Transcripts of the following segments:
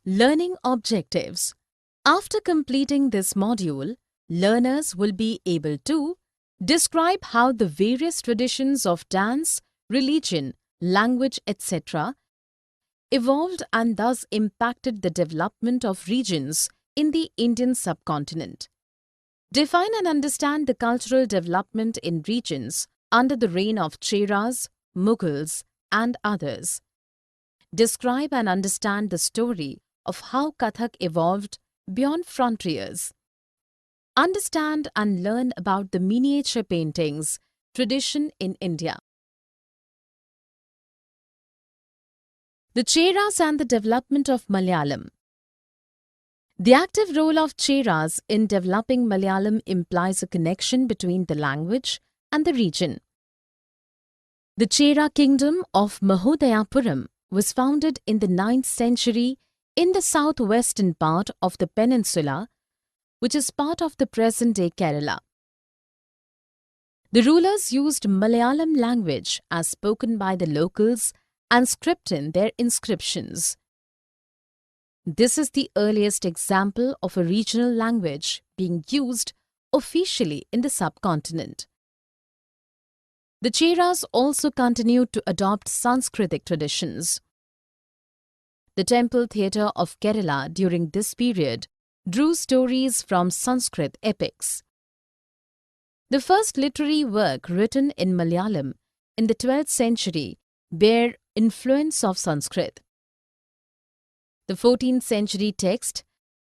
Learning objectives. After completing this module, learners will be able to describe how the various traditions of dance, religion, language, etc. evolved and thus impacted the development of regions in the Indian subcontinent. Define and understand the cultural development in regions under the reign of Cheras, Mughals, and others. Describe and understand the story of how Kathak evolved beyond frontiers. Understand and learn about the miniature paintings tradition in India. The Cheras and the development of Malayalam. The active role of Cheras in developing Malayalam implies a connection between the language and the region. The Chera kingdom of Mahodayapuram was founded in the 9th century in the southwestern part of the peninsula, which is part of the present-day Kerala. The rulers used Malayalam language as spoken by the locals and script in their inscriptions. This is the earliest example of a regional language being used officially in the subcontinent. The Cheras also continued to adopt Sanskritic traditions. The temple theatre of Kerala during this period drew stories from Sanskrit epics. The first literary work written in Malayalam in the 12th century bear influence of Sanskrit. The 14th century text,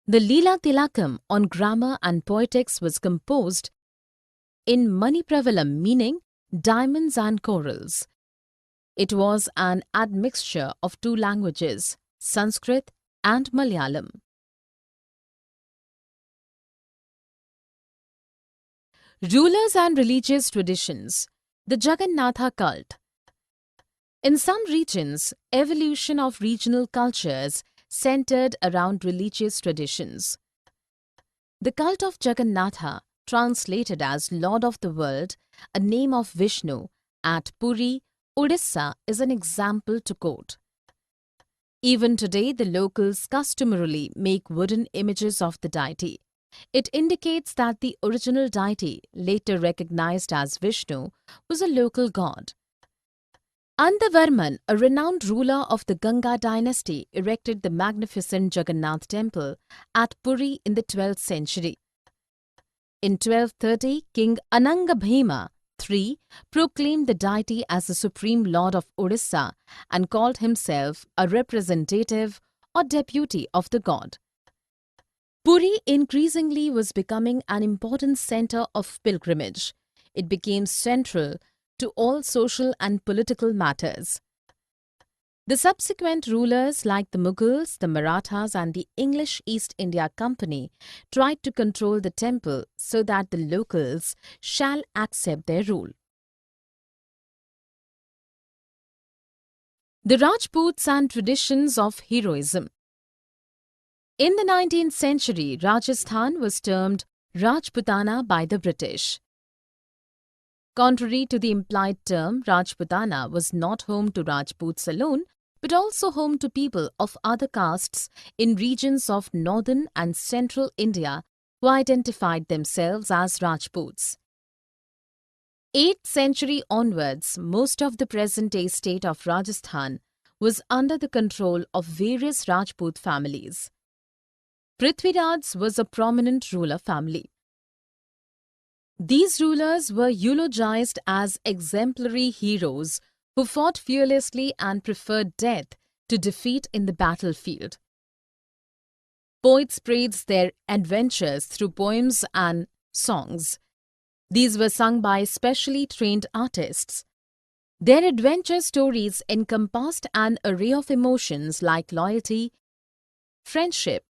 the Leela Tilakam on grammar and poetics, was composed in Manipravalam, meaning diamonds and corals. It was an admixture of two languages, Sanskrit and Malayalam. Rulers and religious traditions. The Jagannatha cult. In some regions, evolution of regional cultures centered around religious traditions. The cult of Jagannatha, translated as Lord of the World, a name of Vishnu, at Puri, Odisha, is an example to quote. Even today, the locals customarily make wooden images of the deity. It indicates that the original deity, later recognized as Vishnu, was a local god. Andavarman, a renowned ruler of the Ganga dynasty, erected the magnificent Jagannath temple at Puri in the 12th century. In 1230, King Anangabhema III proclaimed the deity as the supreme lord of Odisha and called himself a representative or deputy of the god. Puri increasingly was becoming an important center of pilgrimage. It became central to all social and political matters. The subsequent rulers like the Mughals, the Marathas and the English East India Company tried to control the temple so that the locals shall accept their rule. The Rajputs and traditions of heroism. In the 19th century, Rajasthan was termed Rajputana by the British. Contrary to the implied term, Rajputana was not home to Rajputs alone, but also home to people of other castes in regions of northern and central India who identified themselves as Rajputs. 8th century onwards, most of the present-day state of Rajasthan was under the control of various Rajput families. Prithviraj was a prominent ruler family. These rulers were eulogized as exemplary heroes who fought fearlessly and preferred death to defeat in the battlefield. Poets praised their adventures through poems and songs. These were sung by specially trained artists. Their adventure stories encompassed an array of emotions like loyalty, friendship,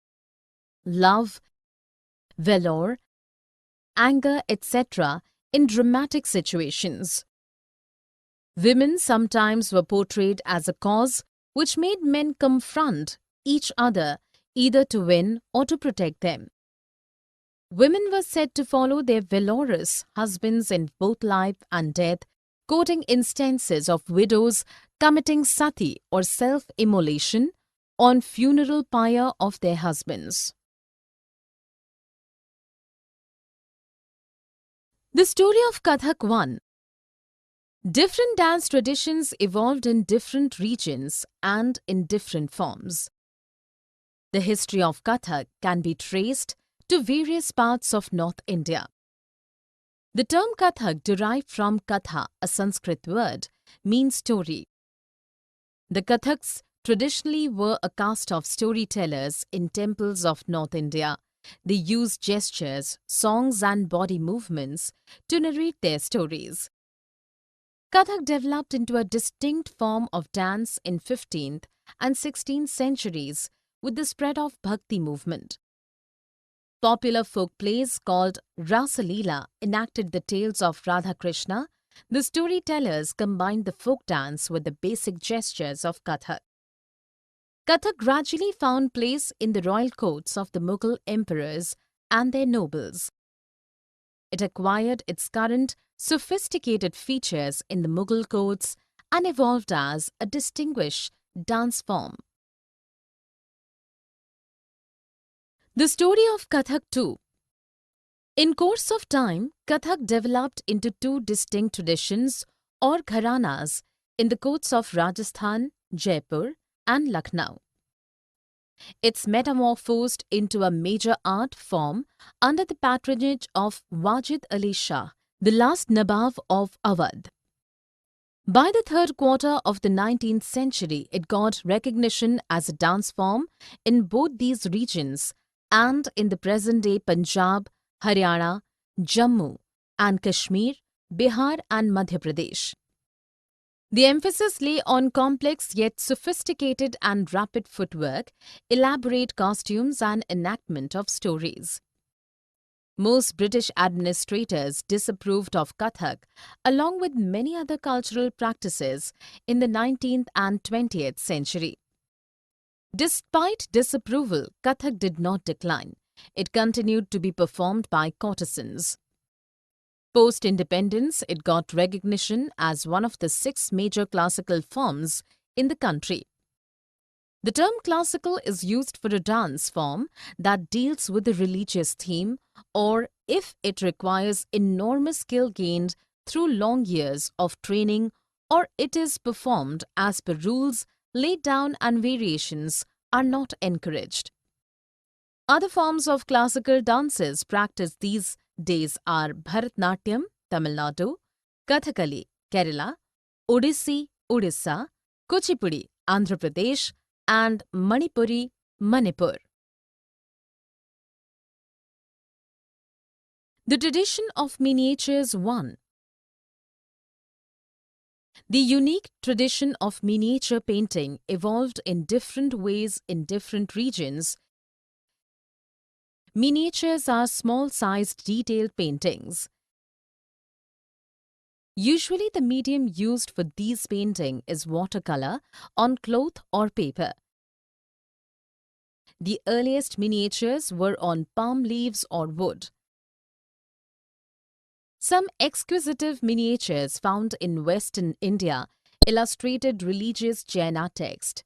love, valor, anger, etc. in dramatic situations. Women sometimes were portrayed as a cause which made men confront each other either to win or to protect them. Women were said to follow their valorous husbands in both life and death, quoting instances of widows committing sati or self-immolation on funeral pyre of their husbands. The story of Kathak 1. Different dance traditions evolved in different regions and in different forms. The history of Kathak can be traced to various parts of North India. The term Kathak, derived from Katha, a Sanskrit word, means story. The Kathaks traditionally were a caste of storytellers in temples of North India. They used gestures, songs and body movements to narrate their stories. Kathak developed into a distinct form of dance in 15th and 16th centuries with the spread of Bhakti movement. Popular folk plays called Rasa Leela enacted the tales of Radha Krishna. The storytellers combined the folk dance with the basic gestures of Kathak. Kathak gradually found place in the royal courts of the Mughal emperors and their nobles. It acquired its current sophisticated features in the Mughal courts and evolved as a distinguished dance form. The story of Kathak 2. In course of time, Kathak developed into two distinct traditions or gharanas in the courts of Rajasthan, Jaipur and Lucknow. It's metamorphosed into a major art form under the patronage of Wajid Ali Shah, the last Nawab of Awadh. By the third quarter of the 19th century, it got recognition as a dance form in both these regions and in the present-day Punjab, Haryana, Jammu and Kashmir, Bihar and Madhya Pradesh. The emphasis lay on complex yet sophisticated and rapid footwork, elaborate costumes and enactment of stories. Most British administrators disapproved of Kathak, along with many other cultural practices in the 19th and 20th century. Despite disapproval, Kathak did not decline. It continued to be performed by courtesans. Post-independence, it got recognition as one of the 6 major classical forms in the country. The term classical is used for a dance form that deals with a religious theme or if it requires enormous skill gained through long years of training or it is performed as per rules laid down and variations are not encouraged. Other forms of classical dances practiced these days are Bharatnatyam, Tamil Nadu, Kathakali, Kerala, Odissi, Odisha, Kuchipudi, Andhra Pradesh, and Manipuri, Manipur. The tradition of miniatures 1. The unique tradition of miniature painting evolved in different ways in different regions. Miniatures are small-sized detailed paintings. Usually the medium used for these painting is watercolor on cloth or paper. The earliest miniatures were on palm leaves or wood. Some exquisite miniatures found in Western India illustrated religious Jaina text.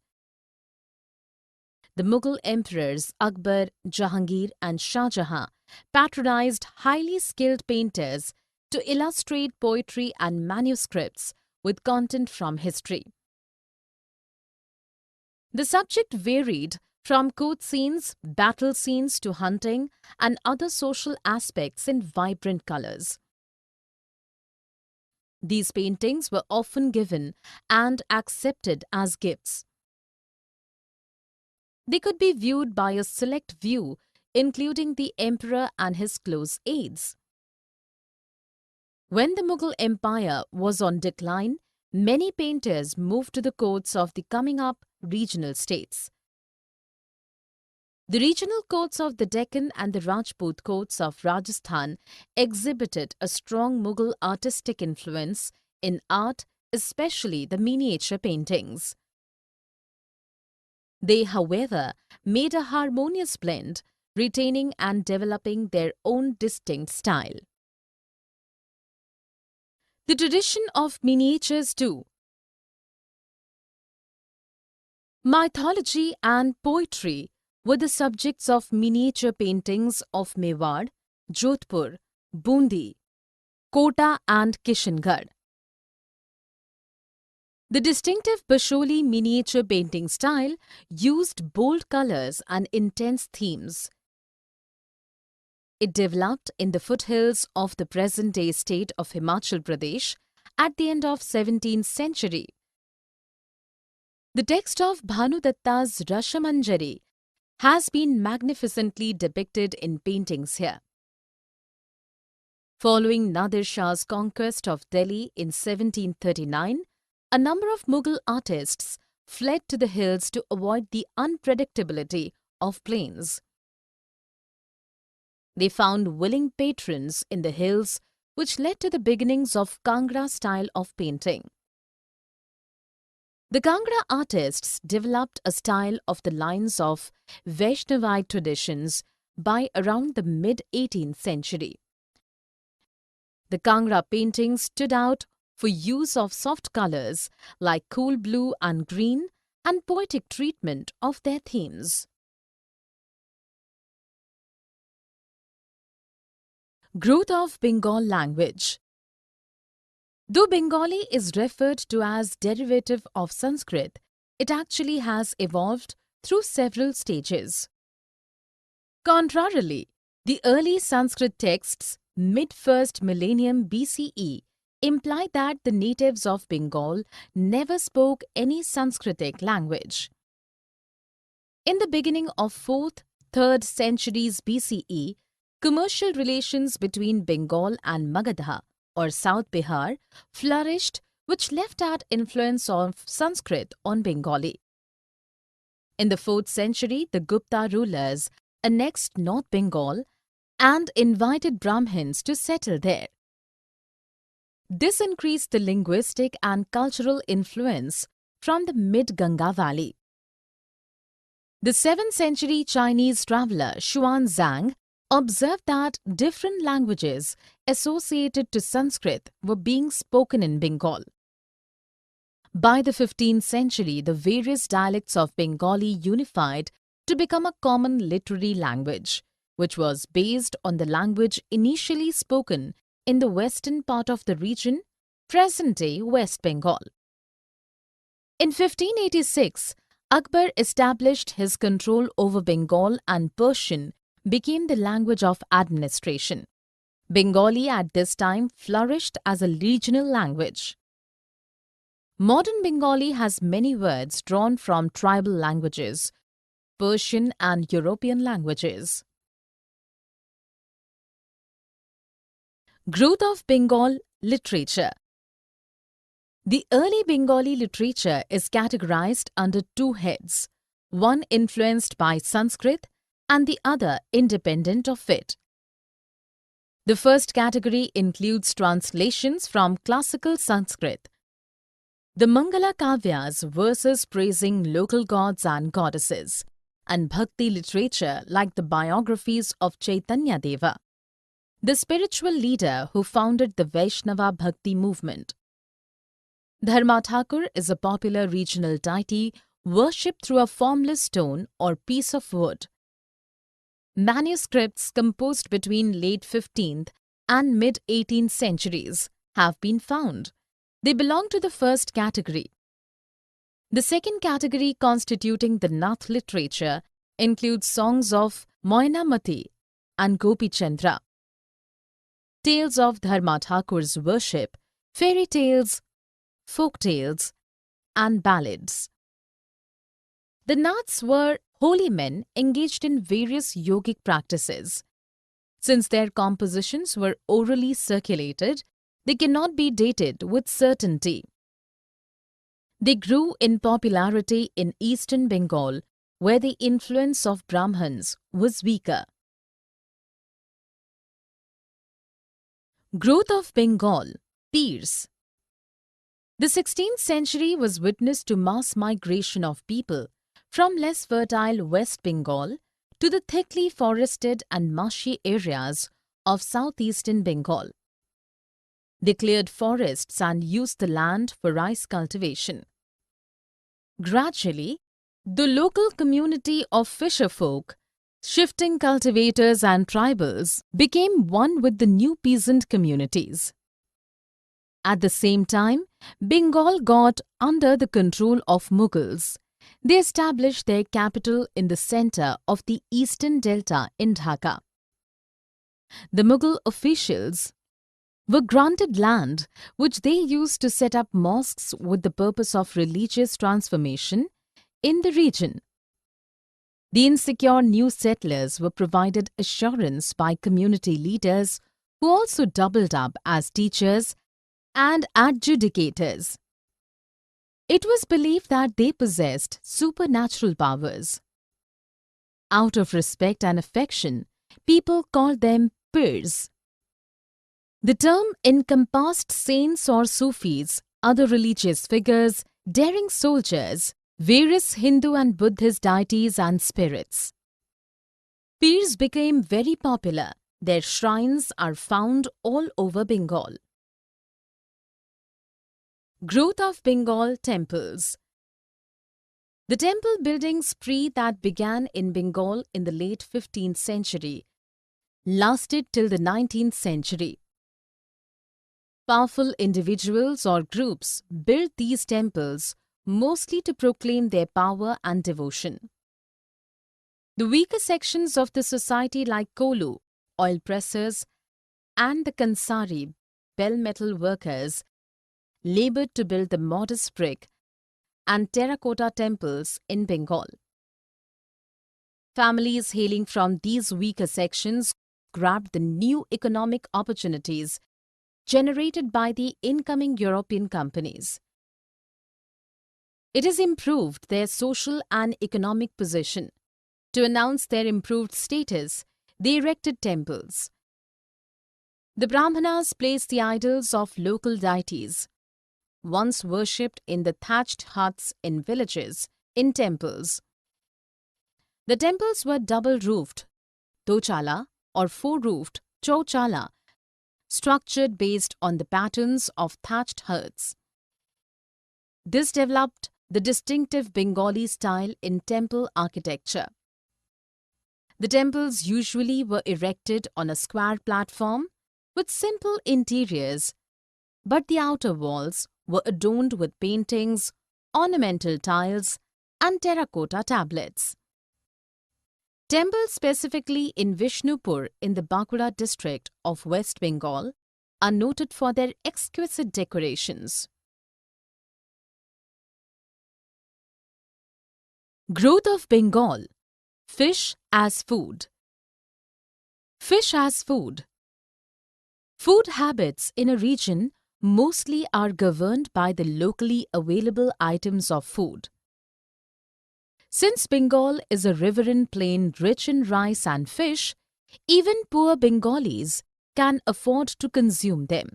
The Mughal emperors Akbar, Jahangir and Shah Jahan patronized highly skilled painters to illustrate poetry and manuscripts with content from history. The subject varied from court scenes, battle scenes to hunting and other social aspects in vibrant colors. These paintings were often given and accepted as gifts. They could be viewed by a select few, including the emperor and his close aides. When the Mughal Empire was on decline, many painters moved to the courts of the coming-up regional states. The regional courts of the Deccan and the Rajput courts of Rajasthan exhibited a strong Mughal artistic influence in art, especially the miniature paintings. They, however, made a harmonious blend, retaining and developing their own distinct style. The tradition of miniatures too. Mythology and poetry were the subjects of miniature paintings of Mewar, Jodhpur, Bundi, Kota and Kishangarh. The distinctive Basholi miniature painting style used bold colors and intense themes. It developed in the foothills of the present-day state of Himachal Pradesh at the end of 17th century. The text of Bhanudatta's Rashamanjari has been magnificently depicted in paintings here. Following Nadir Shah's conquest of Delhi in 1739, a number of Mughal artists fled to the hills to avoid the unpredictability of plains. They found willing patrons in the hills, which led to the beginnings of Kangra style of painting. The Kangra artists developed a style of the lines of Vaishnavite traditions by around the mid-18th century. The Kangra paintings stood out for use of soft colors like cool blue and green and poetic treatment of their themes. Growth of Bengal language. Though Bengali is referred to as derivative of Sanskrit, it actually has evolved through several stages. Contrarily, the early Sanskrit texts mid-1st millennium BCE imply that the natives of Bengal never spoke any Sanskritic language. In the beginning of 4th, 3rd centuries BCE, commercial relations between Bengal and Magadha or South Bihar flourished, which left out influence of Sanskrit on Bengali. In the 4th century, the Gupta rulers annexed North Bengal and invited Brahmins to settle there. This increased the linguistic and cultural influence from the mid-Ganga valley. The 7th century Chinese traveller Xuanzang observed that different languages associated to Sanskrit were being spoken in Bengal. By the 15th century, the various dialects of Bengali unified to become a common literary language, which was based on the language initially spoken in the western part of the region, present-day West Bengal. In 1586, Akbar established his control over Bengal and Persian became the language of administration. Bengali at this time flourished as a regional language. Modern Bengali has many words drawn from tribal languages, Persian and European languages. Growth of Bengal literature. The early Bengali literature is categorized under two heads, one influenced by Sanskrit and the other independent of it. The first category includes translations from classical Sanskrit. The Mangala Kavyas, verses praising local gods and goddesses, and Bhakti literature like the biographies of Chaitanya Deva, the spiritual leader who founded the Vaishnava Bhakti movement. Dharma Thakur is a popular regional deity worshipped through a formless stone or piece of wood. Manuscripts composed between late 15th and mid-18th centuries have been found. They belong to the first category. The second category, constituting the Nath literature, includes songs of Moinamati and Gopi Chandra, tales of Dharma Thakur's worship, fairy tales, folk tales, and ballads. The Naths were holy men engaged in various yogic practices. Since their compositions were orally circulated, they cannot be dated with certainty. They grew in popularity in eastern Bengal, where the influence of Brahmins was weaker. Growth of Bengal, Peers. The 16th century was witness to mass migration of people from less fertile West Bengal to the thickly forested and marshy areas of southeastern Bengal. They cleared forests and used the land for rice cultivation. Gradually, The local community of fisherfolk, shifting cultivators and tribals, became one with the new peasant communities. At the same time, Bengal got under the control of Mughals. They established their capital in the center of the eastern delta in Dhaka. The Mughal officials were granted land which they used to set up mosques with the purpose of religious transformation in the region. The insecure new settlers were provided assurance by community leaders who also doubled up as teachers and adjudicators. It was believed that they possessed supernatural powers. Out of respect and affection, people called them pirs. The term encompassed saints or Sufis, other religious figures, daring soldiers, various Hindu and Buddhist deities and spirits. Pirs became very popular. Their shrines are found all over Bengal. Growth of Bengal temples. The temple building spree that began in Bengal in the late 15th century lasted till the 19th century. Powerful individuals or groups built these temples mostly to proclaim their power and devotion. The weaker sections of the society like Kolu, oil pressers, and the Kansari, bell metal workers, labored to build the modest brick and terracotta temples in Bengal. Families hailing from these weaker sections grabbed the new economic opportunities generated by the incoming European companies. It has improved their social and economic position. To announce their improved status, they erected temples. The Brahmanas placed the idols of local deities, once worshipped in the thatched huts in villages, in temples. The temples were double-roofed, dochala, or four-roofed, chauchala, structured based on the patterns of thatched huts. This developed the distinctive Bengali style in temple architecture. The temples usually were erected on a square platform with simple interiors, but the outer walls were adorned with paintings, ornamental tiles, and terracotta tablets. Temples specifically in Vishnupur in the Bankura district of West Bengal are noted for their exquisite decorations. Growth of Bengal. Fish as food. Fish as food. Food habits in a region mostly are governed by the locally available items of food. Since Bengal is a riverine plain rich in rice and fish, even poor Bengalis can afford to consume them.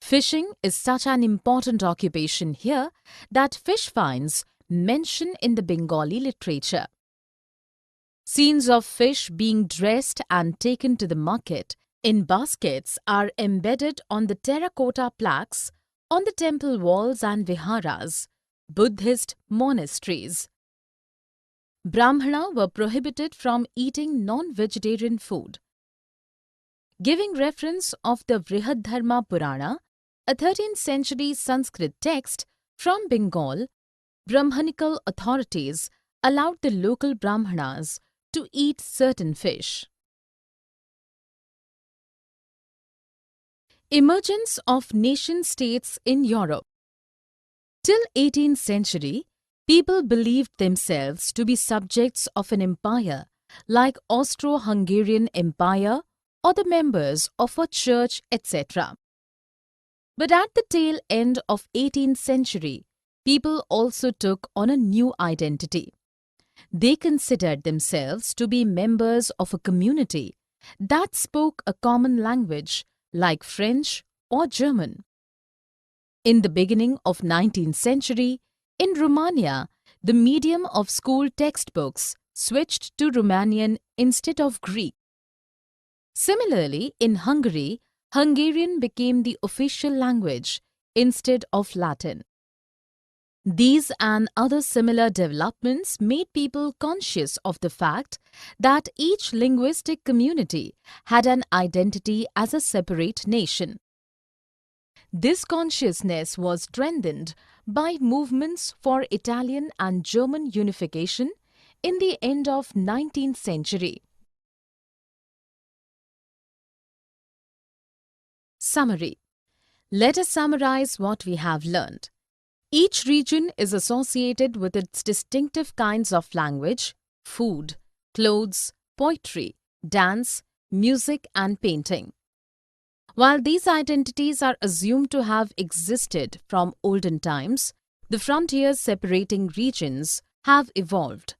Fishing is such an important occupation here that fish finds mention in the Bengali literature. Scenes of fish being dressed and taken to the market in baskets are embedded on the terracotta plaques on the temple walls and viharas, Buddhist monasteries. Brahmana were prohibited from eating non-vegetarian food. Giving reference of the Vrihadharma Purana, a 13th century Sanskrit text from Bengal, Brahmanical authorities allowed the local Brahmanas to eat certain fish. Emergence of nation-states in Europe. Till 18th century, people believed themselves to be subjects of an empire like Austro-Hungarian Empire or the members of a church, etc. But at the tail end of 18th century, people also took on a new identity. They considered themselves to be members of a community that spoke a common language like French or German. In the beginning of 19th century, in Romania, the medium of school textbooks switched to Romanian instead of Greek. Similarly, in Hungary, Hungarian became the official language instead of Latin. These and other similar developments made people conscious of the fact that each linguistic community had an identity as a separate nation. This consciousness was strengthened by movements for Italian and German unification in the end of 19th century. Summary. Let us summarize what we have learned. Each region is associated with its distinctive kinds of language, food, clothes, poetry, dance, music and painting. While these identities are assumed to have existed from olden times, the frontiers separating regions have evolved.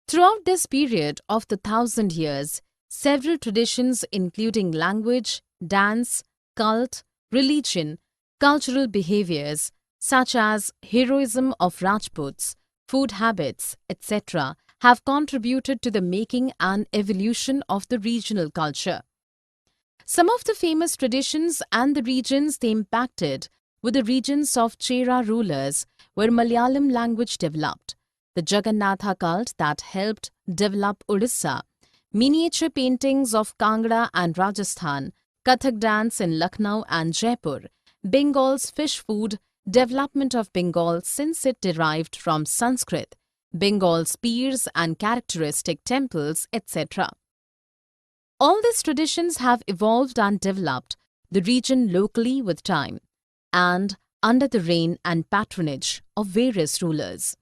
Throughout this period of the 1,000 years, several traditions including language, dance, cult, religion, cultural behaviors such as heroism of Rajputs, food habits, etc., have contributed to the making and evolution of the regional culture. Some of the famous traditions and the regions they impacted were the regions of Chera rulers, where Malayalam language developed, the Jagannatha cult that helped develop Odisha, miniature paintings of Kangra and Rajasthan, Kathak dance in Lucknow and Jaipur, Bengal's fish food, development of Bengal since it derived from Sanskrit, Bengal's pirs and characteristic temples, etc. All these traditions have evolved and developed the region locally with time and under the reign and patronage of various rulers.